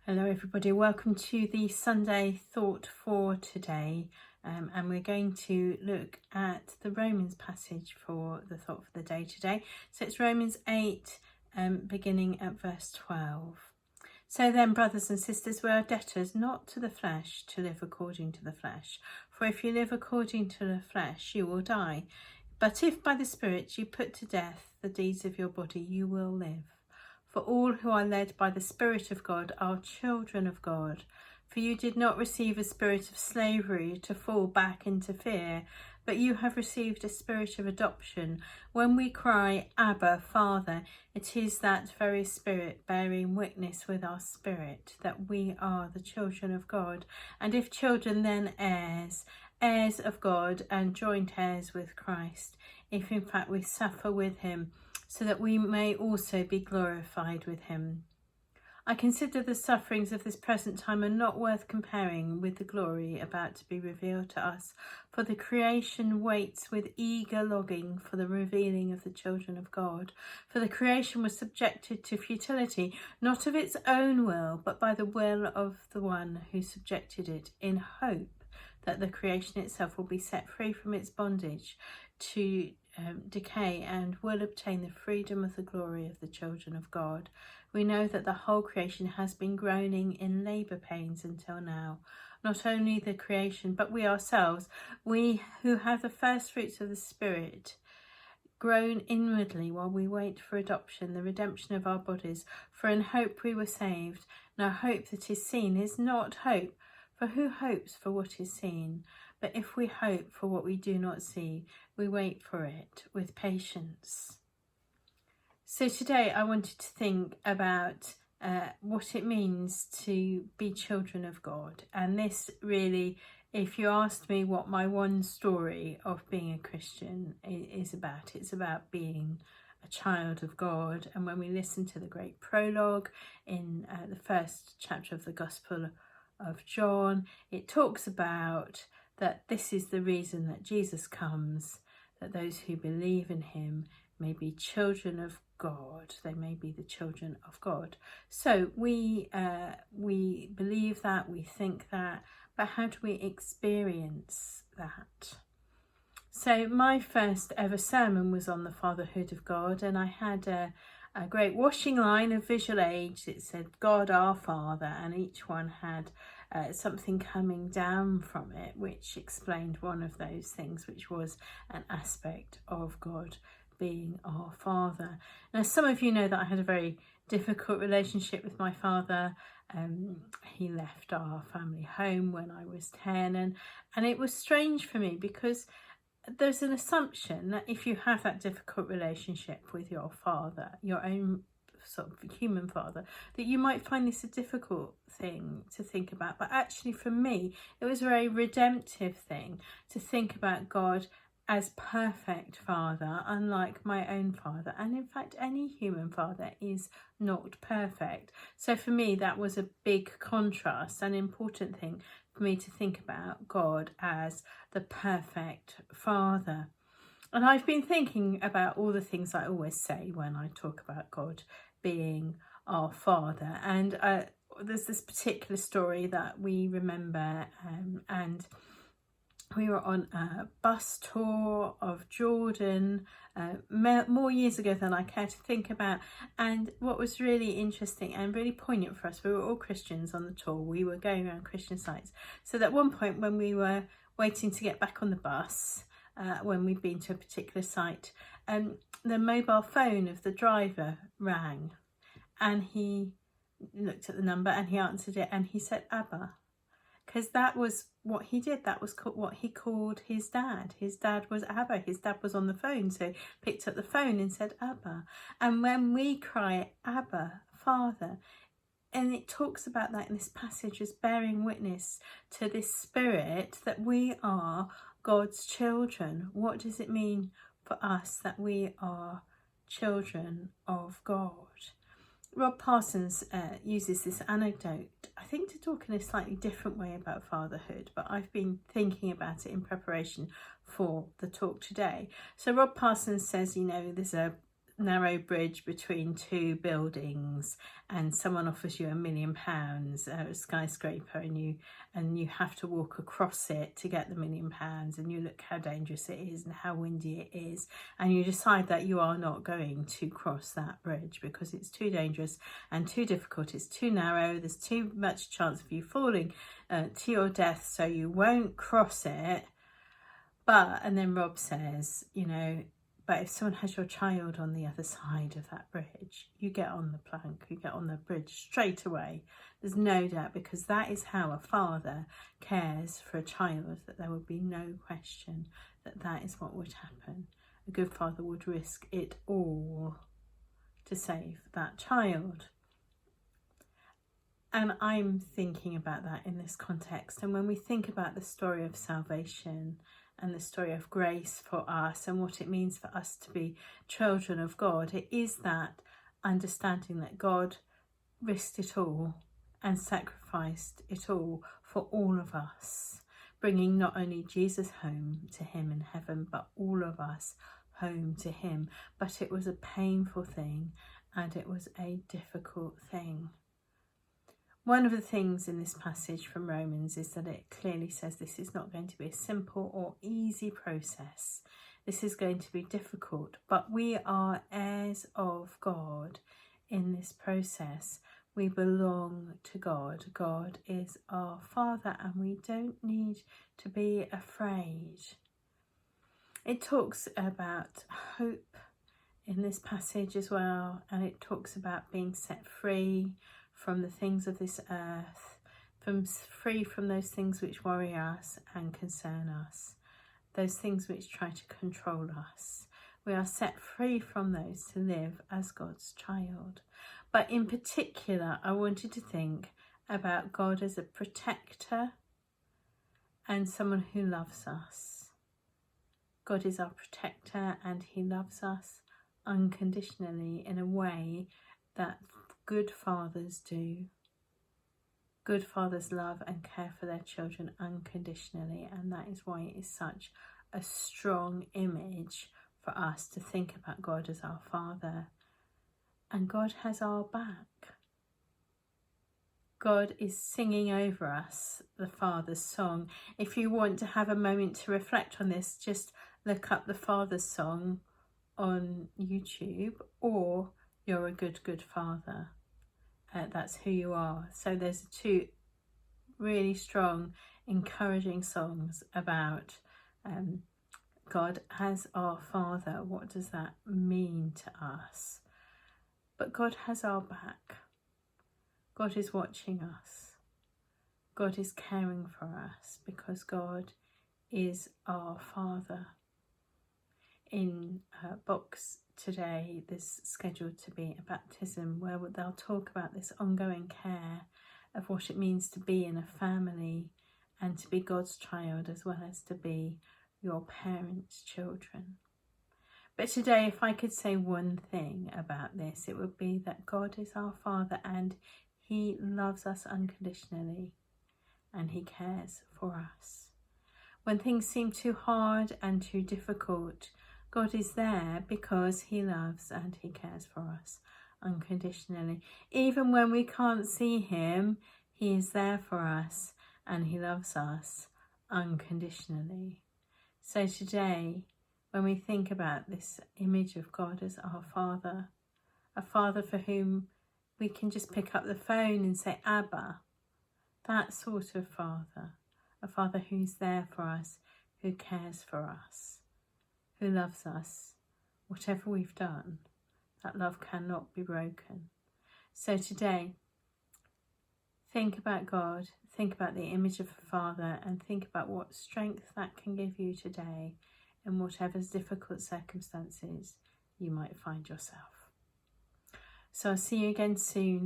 Hello everybody, welcome to the Sunday Thought for today, and we're going to look at the Romans passage for the thought for the day today. So it's Romans 8 beginning at verse 12. So then, brothers and sisters, we are debtors not to the flesh to live according to the flesh, for if you live according to the flesh you will die, but if by the Spirit you put to death the deeds of your body you will live. For all who are led by the Spirit of God are children of God. For you did not receive a spirit of slavery to fall back into fear, but you have received a spirit of adoption. When we cry, Abba, Father, it is that very Spirit bearing witness with our spirit that we are the children of God. And if children, then heirs, heirs of God and joint heirs with Christ, if in fact we suffer with him, so that we may also be glorified with him. I consider the sufferings of this present time are not worth comparing with the glory about to be revealed to us. For the creation waits with eager longing for the revealing of the children of God. For the creation was subjected to futility, not of its own will, but by the will of the one who subjected it, in hope that the creation itself will be set free from its bondage to decay and will obtain the freedom of the glory of the children of God. We know that the whole creation has been groaning in labour pains until now. Not only the creation, but we ourselves, we who have the first fruits of the Spirit, groan inwardly while we wait for adoption, the redemption of our bodies. For in hope we were saved. Now hope that is seen is not hope, for who hopes for what is seen? But if we hope for what we do not see, we wait for it with patience. So today I wanted to think about what it means to be children of God. And this really, if you asked me what my one story of being a Christian is about, it's about being a child of God. And when we listen to the great prologue in the first chapter of the Gospel of John, it talks about that this is the reason that Jesus comes, that those who believe in him may be children of God. They may be the children of God. So we believe that, we think that, but how do we experience that? So my first ever sermon was on the fatherhood of God, and I had a great washing line of visual aids. It said God our Father, and each one had something coming down from it which explained one of those things, which was an aspect of God being our Father. Now some of you know that I had a very difficult relationship with my father. He left our family home when I was 10, and it was strange for me because there's an assumption that if you have that difficult relationship with your father, your own sort of human father, that you might find this a difficult thing to think about. But actually for me, it was a very redemptive thing to think about God as perfect father, unlike my own father. And in fact, any human father is not perfect. So for me, that was a big contrast, an important thing for me to think about God as the perfect father. And I've been thinking about all the things I always say when I talk about God being our Father. And there's this particular story that we remember, and we were on a bus tour of Jordan more years ago than I care to think about. And what was really interesting and really poignant for us, we were all Christians on the tour. We were going around Christian sites. So at one point when we were waiting to get back on the bus, when we'd been to a particular site, the mobile phone of the driver rang, and he looked at the number and he answered it, and he said Abba, because that was what he did. That was what he called his dad. His dad was Abba. His dad was on the phone, so he picked up the phone and said Abba. And when we cry Abba, Father, and it talks about that in this passage as bearing witness to this Spirit that we are God's children. What does it mean for us that we are children of God? Rob Parsons uses this anecdote, I think, to talk in a slightly different way about fatherhood, but I've been thinking about it in preparation for the talk today. So Rob Parsons says, there's a narrow bridge between two buildings and someone offers you £1 million, a skyscraper, and you have to walk across it to get the £1 million, and you look how dangerous it is and how windy it is, and you decide that you are not going to cross that bridge because it's too dangerous and too difficult, it's too narrow, there's too much chance of you falling to your death, so you won't cross it. And then Rob says, but if someone has your child on the other side of that bridge, you get on the plank, you get on the bridge straight away. There's no doubt, because that is how a father cares for a child, that there would be no question that that is what would happen. A good father would risk it all to save that child. And I'm thinking about that in this context. And when we think about the story of salvation and the story of grace for us and what it means for us to be children of God, it is that understanding that God risked it all and sacrificed it all for all of us, bringing not only Jesus home to him in heaven, but all of us home to him. But it was a painful thing and it was a difficult thing. One of the things in this passage from Romans is that it clearly says this is not going to be a simple or easy process. This is going to be difficult, but we are heirs of God in this process. We belong to God. God is our Father, and we don't need to be afraid. It talks about hope in this passage as well, and it talks about being set free from the things of this earth, free from those things which worry us and concern us, those things which try to control us. We are set free from those to live as God's child. But in particular, I wanted to think about God as a protector and someone who loves us. God is our protector and he loves us unconditionally in a way that good fathers do. Good fathers love and care for their children unconditionally, and that is why it is such a strong image for us to think about God as our Father. And God has our back. God is singing over us the Father's song. If you want to have a moment to reflect on this, just look up the Father's song on YouTube, or You're a Good, Good Father. That's who you are. So there's two really strong, encouraging songs about God as our Father. What does that mean to us? But God has our back. God is watching us. God is caring for us because God is our Father. In Box today, there's scheduled to be a baptism where they'll talk about this ongoing care of what it means to be in a family and to be God's child as well as to be your parents' children. But today, if I could say one thing about this, it would be that God is our Father and he loves us unconditionally and he cares for us. When things seem too hard and too difficult, God is there because he loves and he cares for us unconditionally. Even when we can't see him, he is there for us and he loves us unconditionally. So today, when we think about this image of God as our Father, a Father for whom we can just pick up the phone and say, Abba, that sort of Father, a Father who's there for us, who cares for us, who loves us, whatever we've done, that love cannot be broken. So today, think about God, think about the image of a Father, and think about what strength that can give you today in whatever difficult circumstances you might find yourself. So I'll see you again soon.